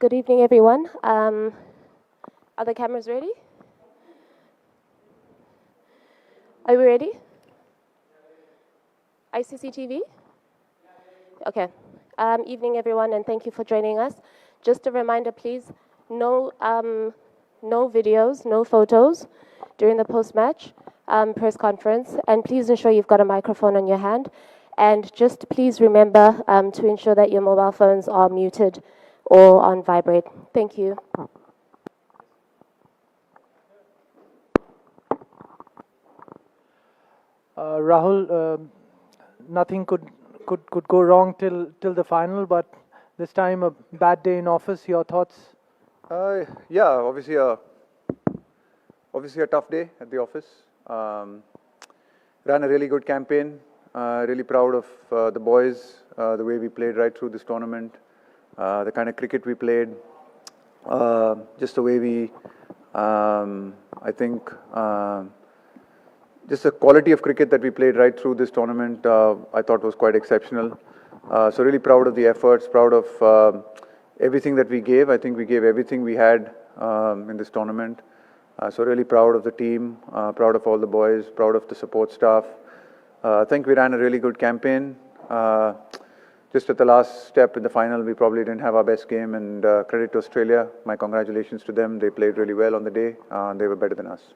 Good evening, everyone. Are the cameras ready? Are we ready? ICCTV? Okay. Evening, everyone, and thank you for joining us. Just a reminder, please, no videos, no photos during the post-match press conference, and please ensure you've got a microphone on your hand. And just please remember to ensure that your mobile phones are muted or on vibrate. Thank you. Rahul, nothing could go wrong till the final, but this time a bad day in office. Your thoughts? Yeah, obviously a tough day at the office. Ran a really good campaign. Really proud of the boys, the way we played right through this tournament, the kind of cricket we played, just the way we, I think, just the quality of cricket that we played right through this tournament, I thought was quite exceptional. So really proud of the efforts, proud of everything that we gave. I think we gave everything we had in this tournament. So really proud of the team, proud of all the boys, proud of the support staff. I think we ran a really good campaign. Just at the last step in the final, we probably didn't have our best game, and credit to Australia. My congratulations to them. They played really well on the day. They were better than us.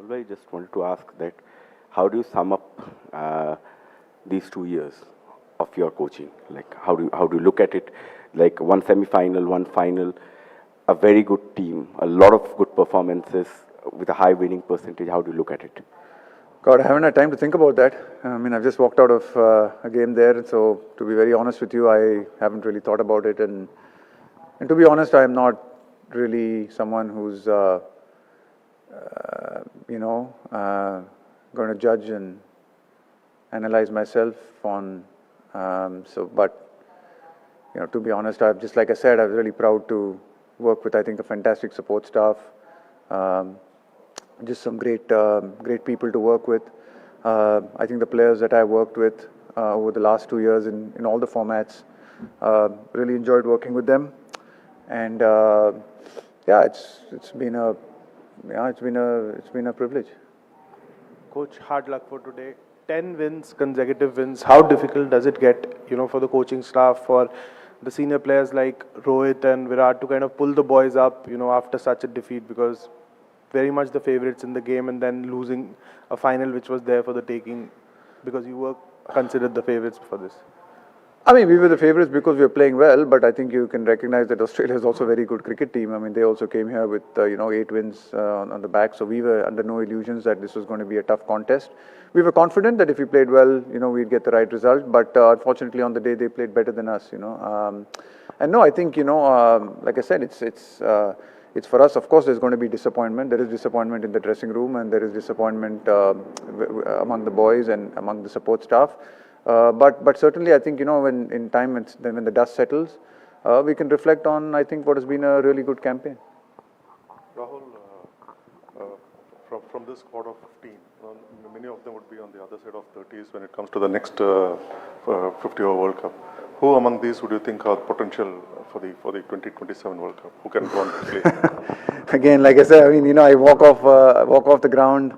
I just wanted to ask that, how do you sum up these 2 years of your coaching? Like, how do you look at it? Like, one semi-final, one final, a very good team, a lot of good performances with a high winning percentage. How do you look at it? God, I haven't had time to think about that. I mean, I've just walked out of a game there, so to be very honest with you, I haven't really thought about it. And to be honest, I'm not really someone who's, going to judge and analyze myself on. But to be honest, just like I said, I was really proud to work with, I think, a fantastic support staff. Just some great people to work with. I think the players that I worked with over the last 2 years in all the formats, really enjoyed working with them. And yeah, it's been a privilege. Coach, hard luck for today. 10 wins, consecutive wins. How difficult does it get, for the coaching staff, for the senior players like Rohit and Virat to kind of pull the boys up, after such a defeat? Because very much the favourites in the game, and then losing a final which was there for the taking, because you were considered the favourites for this. I mean, we were the favourites because we were playing well, but I think you can recognize that Australia is also a very good cricket team. I mean, they also came here with 8 wins on the back, so we were under no illusions that this was going to be a tough contest. We were confident that if we played well, we'd get the right result, but unfortunately on the day they played better than us. And no, I think like I said, it's for us. Of course, there's going to be disappointment. There is disappointment in the dressing room, and there is disappointment among the boys and among the support staff. But certainly, I think when in time when the dust settles, we can reflect on, I think, what has been a really good campaign. Rahul, from this squad of 15, many of them would be on the other side of 30s when it comes to the next 50-over World Cup. Who among these would you think are potential for the 2027 World Cup? Who can go on to play? Again, like I said, I mean, I walk off the ground.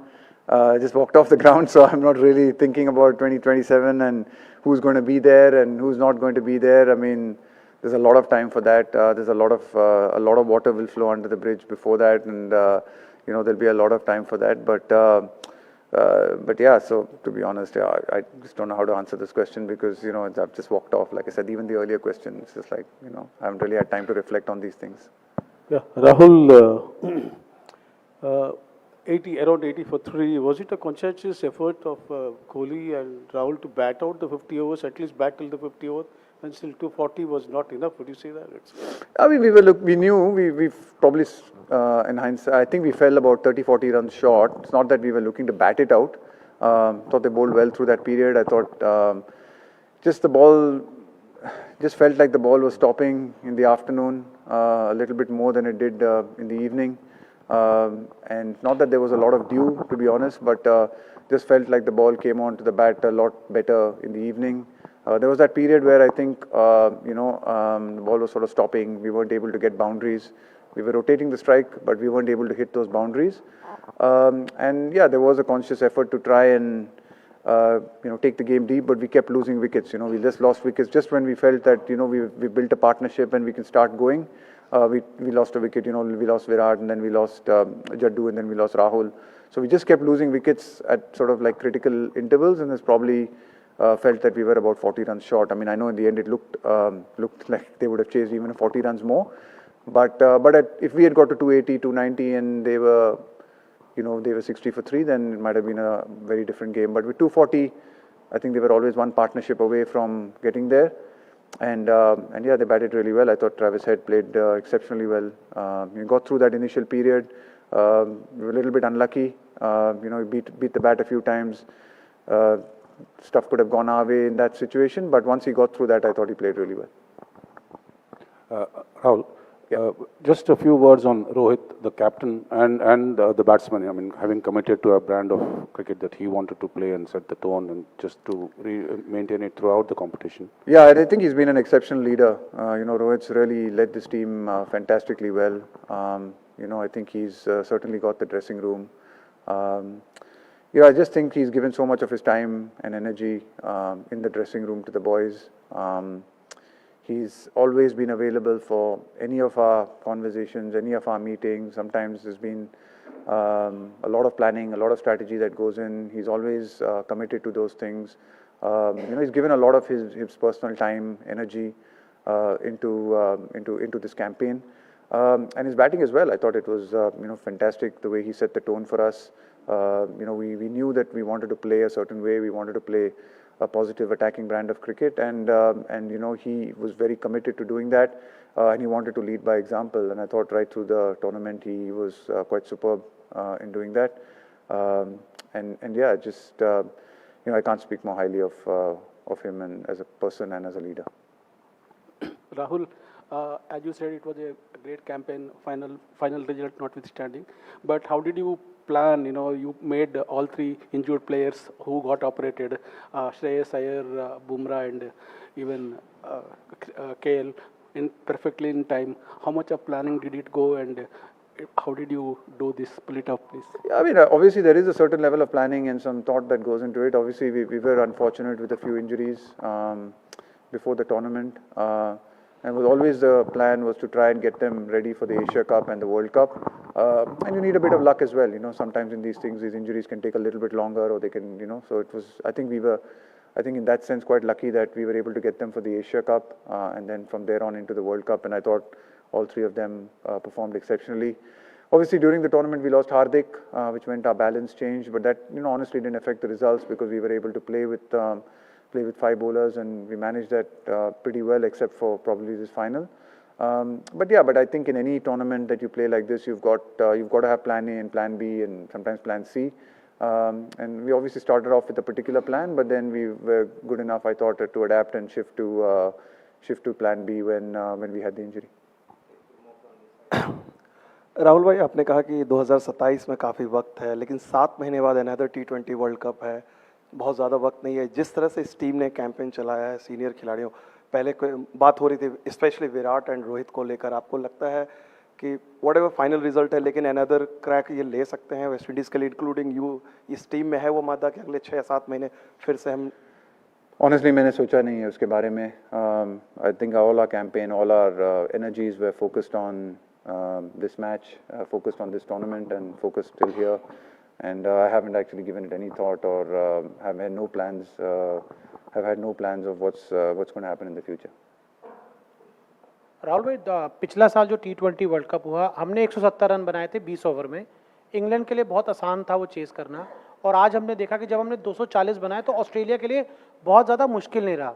Just walked off the ground, so I'm not really thinking about 2027 and who's going to be there and who's not going to be there. I mean, there's a lot of time for that. There's a lot of water will flow under the bridge before that, and there'll be a lot of time for that. But yeah, so to be honest, I just don't know how to answer this question because I've just walked off. Like I said, even the earlier question, it's just like I haven't really had time to reflect on these things. Yeah, Rahul. Around 80 for 3. Was it a conscientious effort of Kohli and Rahul to bat out the 50 overs, at least bat till the 50 overs, and still 240 was not enough? Would you say that? I mean, we knew we probably, in hindsight, I think we fell about 30-40 runs short. It's not that we were looking to bat it out. Thought they bowled well through that period. I thought just the ball, just felt like the ball was stopping in the afternoon a little bit more than it did in the evening. And not that there was a lot of dew, to be honest, but just felt like the ball came onto the bat a lot better in the evening. There was that period where I think, the ball was sort of stopping. We weren't able to get boundaries. We were rotating the strike, but we weren't able to hit those boundaries. And yeah, there was a conscious effort to try and, take the game deep, but we kept losing wickets. We just lost wickets just when we felt that, we built a partnership and we can start going. We lost a wicket, we lost Virat, and then we lost Jaddu, and then we lost Rahul. So we just kept losing wickets at sort of like critical intervals, and it's probably felt that we were about 40 runs short. I mean, I know in the end it looked like they would have chased even 40 runs more. But if we had got to 280, 290, and they were 60 for 3, then it might have been a very different game. But with 240, I think they were always one partnership away from getting there. And yeah, they batted really well. I thought Travis Head played exceptionally well. We got through that initial period. We were a little bit unlucky. We beat the bat a few times. Stuff could have gone our way in that situation. But once he got through that, I thought he played really well. Rahul, just a few words on Rohit, the captain, and the batsman. I mean, having committed to a brand of cricket that he wanted to play and set the tone, and just to maintain it throughout the competition. Yeah, I think he's been an exceptional leader. Rohit's really led this team fantastically well. I think he's certainly got the dressing room. I just think he's given so much of his time and energy in the dressing room to the boys. He's always been available for any of our conversations, any of our meetings. Sometimes there's been a lot of planning, a lot of strategy that goes in. He's always committed to those things. He's given a lot of his personal time, energy into this campaign. And his batting as well. I thought it was fantastic the way he set the tone for us. We knew that we wanted to play a certain way. We wanted to play a positive attacking brand of cricket, and he was very committed to doing that, and he wanted to lead by example. And I thought right through the tournament he was quite superb in doing that. I can't speak more highly of him and as a person and as a leader. Rahul, as you said, it was a great campaign, final result notwithstanding. But how did you plan? You made all 3 injured players who got operated, Shreyas Iyer, Bumrah, and even KL, perfectly in time. How much of planning did it go, and how did you do this split up, please? Yeah, I mean, obviously there is a certain level of planning and some thought that goes into it. Obviously, we were unfortunate with a few injuries before the tournament. And was always the plan was to try and get them ready for the Asia Cup and the World Cup. And you need a bit of luck as well. Sometimes in these things, these injuries can take a little bit longer, or they can, so it was, I think in that sense, quite lucky that we were able to get them for the Asia Cup and then from there on into the World Cup. And I thought all 3 of them performed exceptionally. Obviously, during the tournament, we lost Hardik, which meant our balance changed. But that, honestly didn't affect the results because we were able to play with 5 bowlers, and we managed that pretty well, except for probably this final. But I think in any tournament that you play like this, you've got to have plan A and plan B and sometimes plan C. And we obviously started off with a particular plan, but then we were good enough, I thought, to adapt and shift to plan B when we had the injury. Rahul भाई, आपने कहा कि 2027 में काफ़ी वक्त है, लेकिन 7 महीने बाद अनदर T20 वर्ल्ड कप है, बहुत ज़्यादा वक्त नहीं है. जिस तरह से इस टीम ने कैंपेन चलाया है सीनियर खिलाड़ियों, पहले बात हो रही थी स्पेशली विराट एंड रोहित को लेकर, आपको लगता है कि वट एवर फाइनल रिजल्ट है लेकिन अनदर क्रैक ये ले सकते हैं वेस्ट इंडीज़ के लिए, इंक्लूडिंग यू, इस टीम में है वो मादा कि अगले 6-7 महीने फिर से हम? Honestly, मैंने सोचा नहीं है उसके बारे में. I think all our campaign, all our energies were focused on this match, focused on this tournament and focused till here. And I haven't actually given it any thought or have had no plans of what's going to happen in the future. Rahul भाई, पिछला साल जो T20 world cup हुआ, हमने 170 run बनाए थे 20 over में. England के लिए बहुत आसान था वो चेस करना, और आज हमने देखा कि जब हमने 240 बनाए तो ऑस्ट्रेलिया के लिए बहुत ज़्यादा मुश्किल नहीं रहा.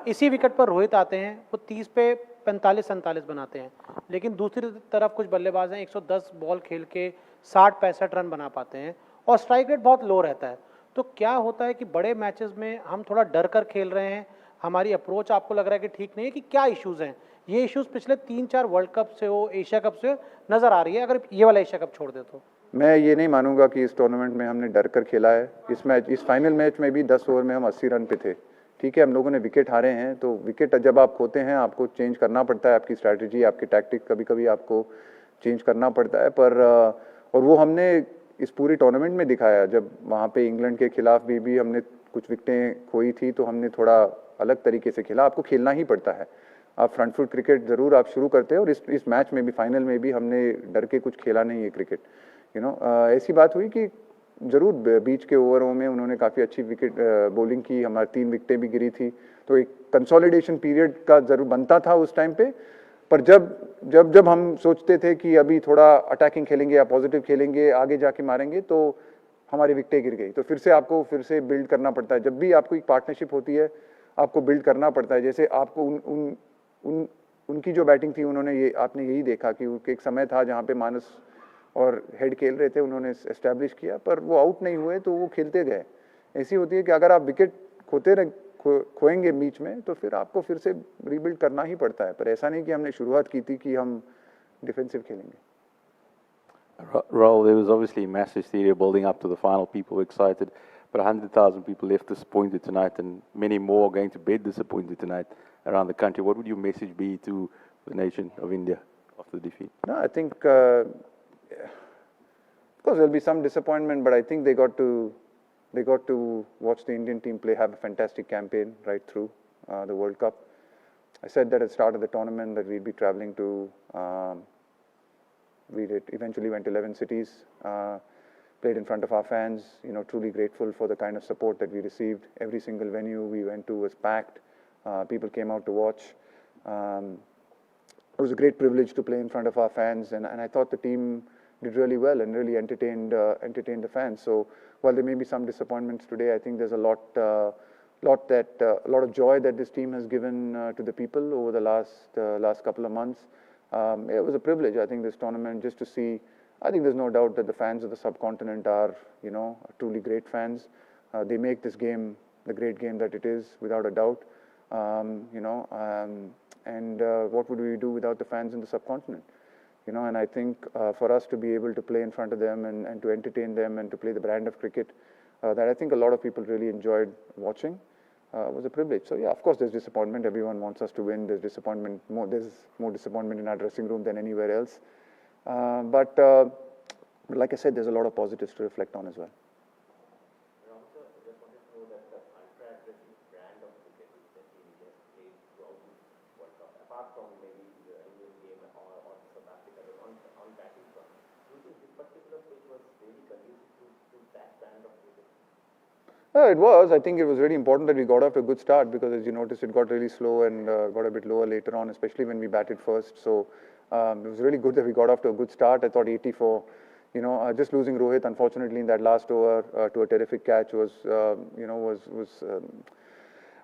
इसी विकेट पर रोहित आते हैं, वो 30 पे 45-47 बनाते हैं, लेकिन दूसरी तरफ कुछ बल्लेबाज हैं 110 बॉल खेल के 60-65 रन बना पाते हैं और स्ट्राइक रेट बहुत लो रहता है. तो क्या होता है कि बड़े मैचेस में हम थोड़ा डर कर खेल रहे हैं, हमारी अप्रोच आपको लग रहा है कि ठीक नहीं है, कि क्या इश्यूज़ हैं? ये इश्यूज़ पिछले 3-4 वर्ल्ड कप से हो, एशिया कप से नज़र आ रही है, अगर ये वाला एशिया कप छोड़ दे तो? मैं ये नहीं मानूंगा कि इस टूर्नामेंट में हमने डर कर खेला है. इस फाइनल मैच में भी 10 ओवर में हम 80 रन पे थे. ठीक है हम लोगों ने विकेट हारे हैं, तो विकेट जब आप खोते हैं आपको चेंज करना पड़ता है, आपकी स्ट्रैटेजी, आपकी टैक्टिक कभी कभी आपको चेंज करना पड़ता है। पर और वो हमने इस पूरी टूर्नामेंट में दिखाया। जब वहाँ पे इंग्लैंड के खिलाफ भी हमने कुछ विकेटें खोई थी, तो हमने थोड़ा अलग तरीके से खेला। आपको खेलना ही पड़ता है, आप फ्रंट फुट क्रिकेट ज़रूर आप शुरू करते हैं, और इस मैच में भी, फाइनल में भी हमने डर के कुछ खेला नहीं है क्रिकेट। ऐसी बात हुई कि ज़रूर बीच के ओवरों में उन्होंने काफ़ी अच्छी विकेट बॉलिंग की, हमारी 3 विकेटें भी गिरी थी, तो एक कंसोलिडेशन पीरियड का ज़रूर बनता था उस टाइम पे। पर जब हम सोचते थे कि अभी थोड़ा अटैकिंग खेलेंगे या पॉजिटिव खेलेंगे, आगे जाके मारेंगे, तो हमारी विकेटें गिर गई। तो फिर से आपको फिर से बिल्ड करना पड़ता है। जब भी आपको एक पार्टनरशिप होती है आपको बिल्ड करना पड़ता है। जैसे आपको उनकी जो बैटिंग थी, उन्होंने आपने यही देखा कि एक समय था जहाँ पे मानस और हेड खेल रहे थे, उन्होंने एस्टैब्लिश किया, पर वो आउट नहीं हुए तो वो खेलते गए। ऐसी होती है कि अगर आप विकेट खोएंगे बीच में, तो फिर आपको फिर से रीबिल्ड करना ही पड़ता है। पर ऐसा नहीं कि हमने शुरुआत की थी कि हम डिफेंसिव खेलेंगे। Rahul, there was obviously mass hysteria building up to the final. People were excited, but 100,000 people left disappointed tonight, and many more are going to bed disappointed tonight around the country. What would your message be to the nation of India after the defeat? No, I think, of course, there'll be some disappointment, but I think they got to watch the Indian team play, have a fantastic campaign right through the World Cup. I said that at the start of the tournament that we'd be traveling to. We eventually went to 11 cities, played in front of our fans, truly grateful for the kind of support that we received. Every single venue we went to was packed. People came out to watch. It was a great privilege to play in front of our fans, and I thought the team did really well and really entertained the fans. So while there may be some disappointments today, I think there's a lot of joy that this team has given to the people over the last couple of months. It was a privilege, I think, this tournament, just to see. I think there's no doubt that the fans of the subcontinent are, truly great fans. They make this game the great game that it is, without a doubt. What would we do without the fans in the subcontinent? And I think for us to be able to play in front of them and to entertain them and to play the brand of cricket that I think a lot of people really enjoyed watching was a privilege. So yeah, of course there's disappointment. Everyone wants us to win. There's disappointment. There's more disappointment in our dressing room than anywhere else. But like I said, there's a lot of positives to reflect on as well. It was. I think it was really important that we got off to a good start, because as you noticed, it got really slow and got a bit lower later on, especially when we batted first. So it was really good that we got off to a good start. I thought 84, just losing Rohit, unfortunately, in that last over to a terrific catch was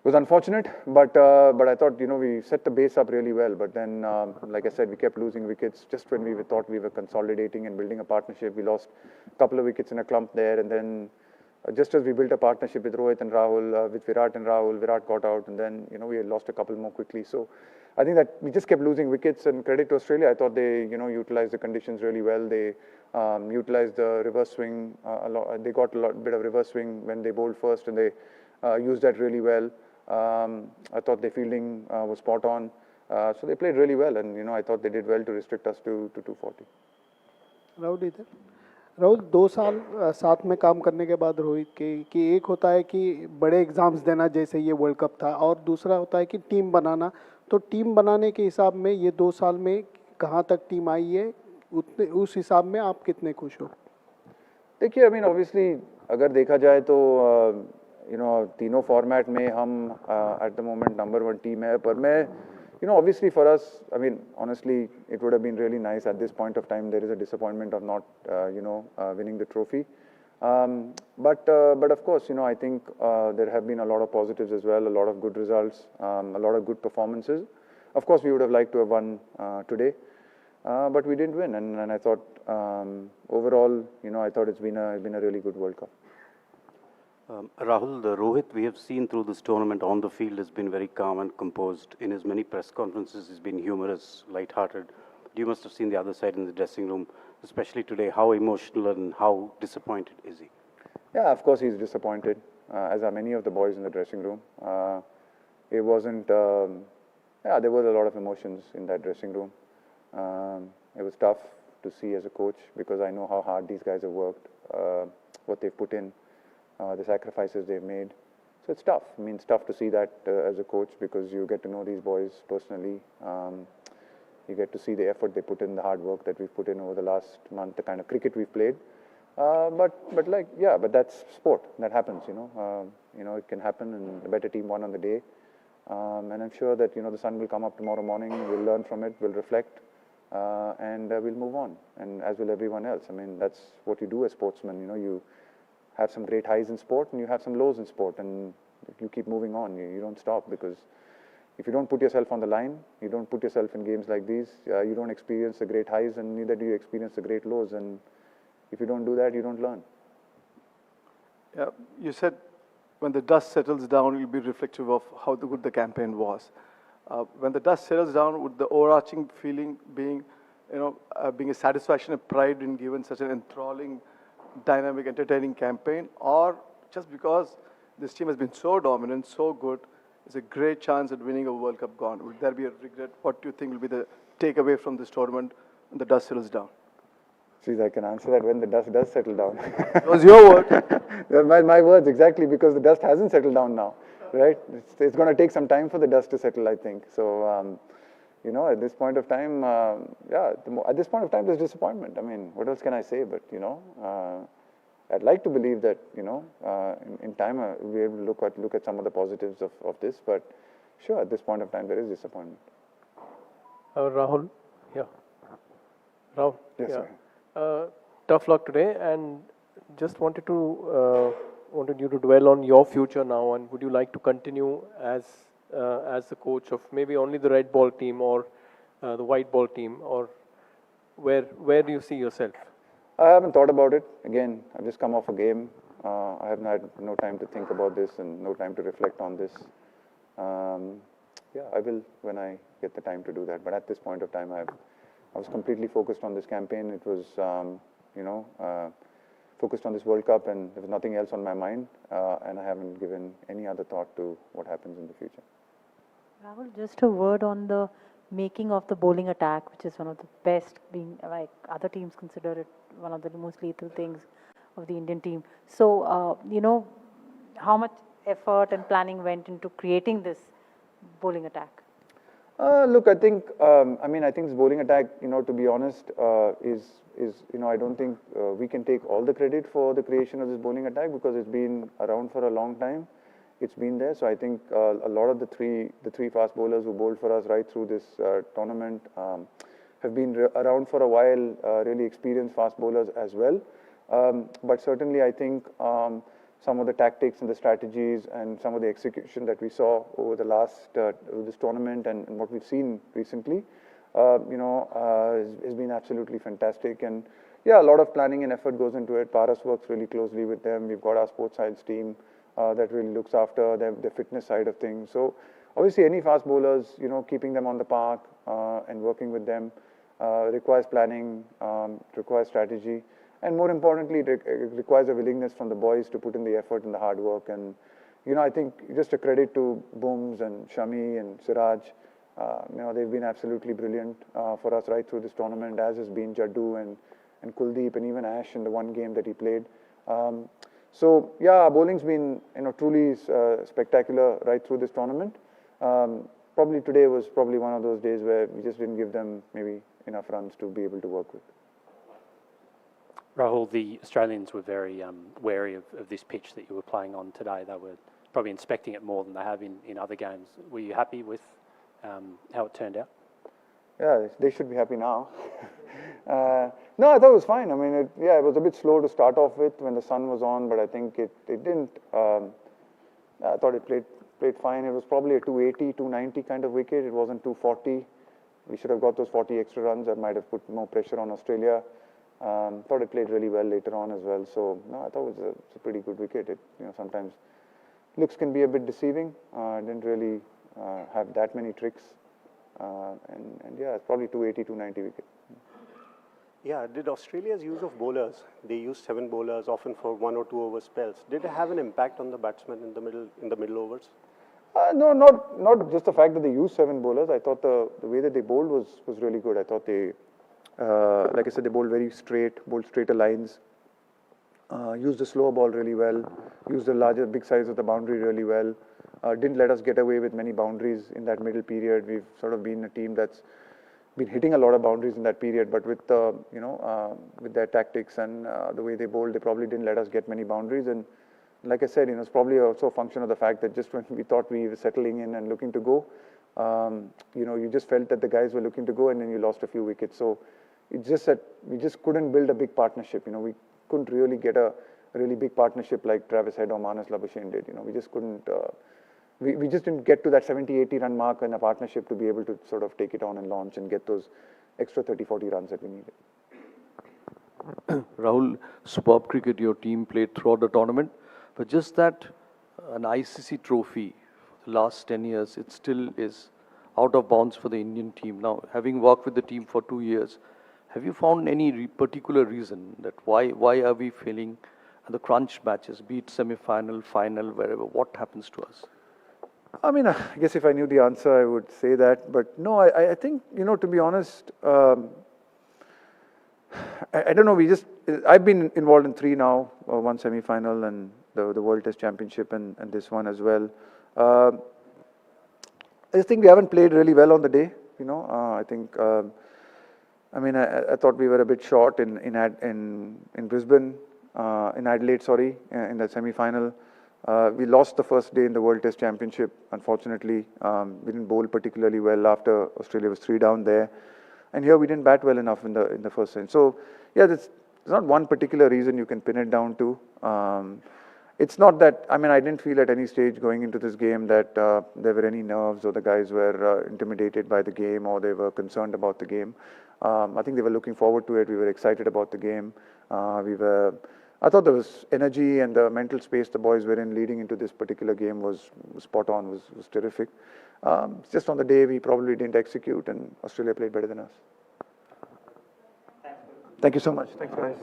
unfortunate. But I thought, we set the base up really well. But then, like I said, we kept losing wickets just when we thought we were consolidating and building a partnership. We lost a couple of wickets in a clump there, and then just as we built a partnership with Rohit and Rahul, with Virat and Rahul, Virat got out, and then we had lost a couple more quickly. So I think that we just kept losing wickets, and credit to Australia. I thought they utilized the conditions really well. They utilized the reverse swing a lot. They got a bit of reverse swing when they bowled first, and they used that really well. I thought their fielding was spot on. So they played really well, and I thought they did well to restrict us to 240. Rahul 2 साल साथ में काम करने के बाद रोहित के कि एक होता है कि बड़े एग्जाम्स देना जैसे ये वर्ल्ड कप था, और दूसरा होता है कि टीम बनाना। तो टीम बनाने के हिसाब में ये 2 साल में कहाँ तक टीम आई है, उस हिसाब में आप कितने खुश हो? देखिए, ऑब्वियसली अगर देखा जाए तो तीनों फॉर्मेट में हम at the moment number 1 team है। पर मैं obviously for us, honestly, it would have been really nice at this point of time. There is a disappointment of not, winning the trophy. But of course, I think there have been a lot of positives as well, a lot of good results, a lot of good performances. Of course, we would have liked to have won today, but we didn't win. And I thought, overall, I thought it's been a really good World Cup. Rahul, Rohit, we have seen through this tournament on the field has been very calm and composed. In his many press conferences, he's been humorous, light-hearted. You must have seen the other side in the dressing room, especially today. How emotional and how disappointed is he? Yeah, of course he's disappointed, as are many of the boys in the dressing room. It wasn't, yeah, there was a lot of emotions in that dressing room. It was tough to see as a coach because I know how hard these guys have worked, what they've put in, the sacrifices they've made. So it's tough. I mean, it's tough to see that as a coach because you get to know these boys personally. You get to see the effort they put in, the hard work that we've put in over the last month, the kind of cricket we've played. But like, yeah, but that's sport. That happens, you know. It can happen, and the better team won on the day. And I'm sure that, the sun will come up tomorrow morning. We'll learn from it. We'll reflect, and we'll move on. And as will everyone else. I mean, that's what you do as sportsmen. You have some great highs in sport, and you have some lows in sport, and you keep moving on. You don't stop because if you don't put yourself on the line, you don't put yourself in games like these, you don't experience the great highs, and neither do you experience the great lows. And if you don't do that, you don't learn. Yeah, you said when the dust settles down, you'll be reflective of how good the campaign was. When the dust settles down, would the overarching feeling being, being a satisfaction and pride in given such an enthralling, dynamic, entertaining campaign, or just because this team has been so dominant, so good, it's a great chance at winning a World Cup gone? Would there be a regret? What do you think will be the takeaway from this tournament when the dust settles down? Geez, I can answer that when the dust does settle down. It was your word. my words, exactly, because the dust hasn't settled down now, right? It's going to take some time for the dust to settle, I think. So, at this point of time, at this point of time, there's disappointment. I mean, what else can I say? But, I'd like to believe that, in time we'll be able to look at some of the positives of this. But sure, at this point of time, there is disappointment. Rahul, yeah. Rahul, yes, yeah. Sir. Tough luck today, and just wanted you to dwell on your future now. And would you like to continue as the coach of maybe only the red ball team or the white ball team, or where do you see yourself? I haven't thought about it. Again, I've just come off a game. I haven't had no time to think about this and no time to reflect on this. Yeah, I will when I get the time to do that. But at this point of time, I was completely focused on this campaign. It was, focused on this World Cup, and there was nothing else on my mind. And I haven't given any other thought to what happens in the future. Rahul, just a word on the making of the bowling attack, which is one of the best, being like other teams consider it one of the most lethal things of the Indian team. So, how much effort and planning went into creating this bowling attack? Look, I think, I think this bowling attack, to be honest, is I don't think we can take all the credit for the creation of this bowling attack because it's been around for a long time. It's been there. So I think a lot of the three fast bowlers who bowled for us right through this tournament have been around for a while, really experienced fast bowlers as well. But certainly I think some of the tactics and the strategies and some of the execution that we saw over the last this tournament and what we've seen recently, has been absolutely fantastic. And yeah, a lot of planning and effort goes into it. Paras works really closely with them. We've got our sports science team that really looks after the fitness side of things. So obviously any fast bowlers, keeping them on the park and working with them requires planning, requires strategy. And more importantly, it requires a willingness from the boys to put in the effort and the hard work. And, I think just a credit to Booms and Shami and Siraj. They've been absolutely brilliant for us right through this tournament, as has been Jaddu and Kuldeep and even Ash in the one game that he played. So, yeah, bowling's been, truly spectacular right through this tournament. Probably today was probably one of those days where we just didn't give them maybe enough runs to be able to work with. Rahul, the Australians were very wary of this pitch that you were playing on today. They were probably inspecting it more than they have in other games. Were you happy with how it turned out? Yeah, they should be happy now. No, I thought it was fine. I mean, it was a bit slow to start off with when the sun was on, but I think it didn't. I thought it played fine. It was probably a 280, 290 kind of wicket. It wasn't 240. We should have got those 40 extra runs. That might have put more pressure on Australia. Thought it played really well later on as well. So no, I thought it was a pretty good wicket. It, sometimes looks can be a bit deceiving. Didn't really have that many tricks. And yeah, it's probably 280, 290 wicket. Yeah, did Australia's use of bowlers, they used 7 bowlers often for 1 or 2 over spells, did it have an impact on the batsmen in the middle overs? No, not just the fact that they used 7 bowlers. I thought the way that they bowled was really good. I thought they, like I said, they bowled very straight, bowled straighter lines, used the slower ball really well, used the big size of the boundary really well. Didn't let us get away with many boundaries in that middle period. We've sort of been a team that's been hitting a lot of boundaries in that period, but with with their tactics and the way they bowled, they probably didn't let us get many boundaries. And like I said, it's probably also a function of the fact that just when we thought we were settling in and looking to go, you just felt that the guys were looking to go, and then you lost a few wickets. So it's just that we just couldn't build a big partnership. We couldn't really get a really big partnership like Travis Head or Manas Labuschagne did. We just couldn't. We just didn't get to that 70-80 run mark in a partnership to be able to sort of take it on and launch and get those extra 30-40 runs that we needed. Rahul, superb cricket your team played throughout the tournament, but just that an ICC trophy for the last 10 years, it still is out of bounds for the Indian team. Now, having worked with the team for 2 years, have you found any particular reason that why are we failing at the crunch matches, be it semi-final, final, wherever? What happens to us? I mean, I guess if I knew the answer, I would say that. But no, I think, to be honest, I don't know. I've been involved in 3 now, 1 semi-final and the World Test Championship and this one as well. I just think we haven't played really well on the day. I think, I thought we were a bit short in Brisbane, in Adelaide, sorry, in the semi-final. We lost the first day in the World Test Championship, unfortunately. We didn't bowl particularly well after Australia was 3 down there. And here we didn't bat well enough in the first inning. So, yeah, there's not one particular reason you can pin it down to. It's not that, I didn't feel at any stage going into this game that there were any nerves or the guys were intimidated by the game or they were concerned about the game. I think they were looking forward to it. We were excited about the game. I thought there was energy and the mental space the boys were in leading into this particular game was spot on, was terrific. Just on the day we probably didn't execute and Australia played better than us. Thank you so much. Thanks, guys.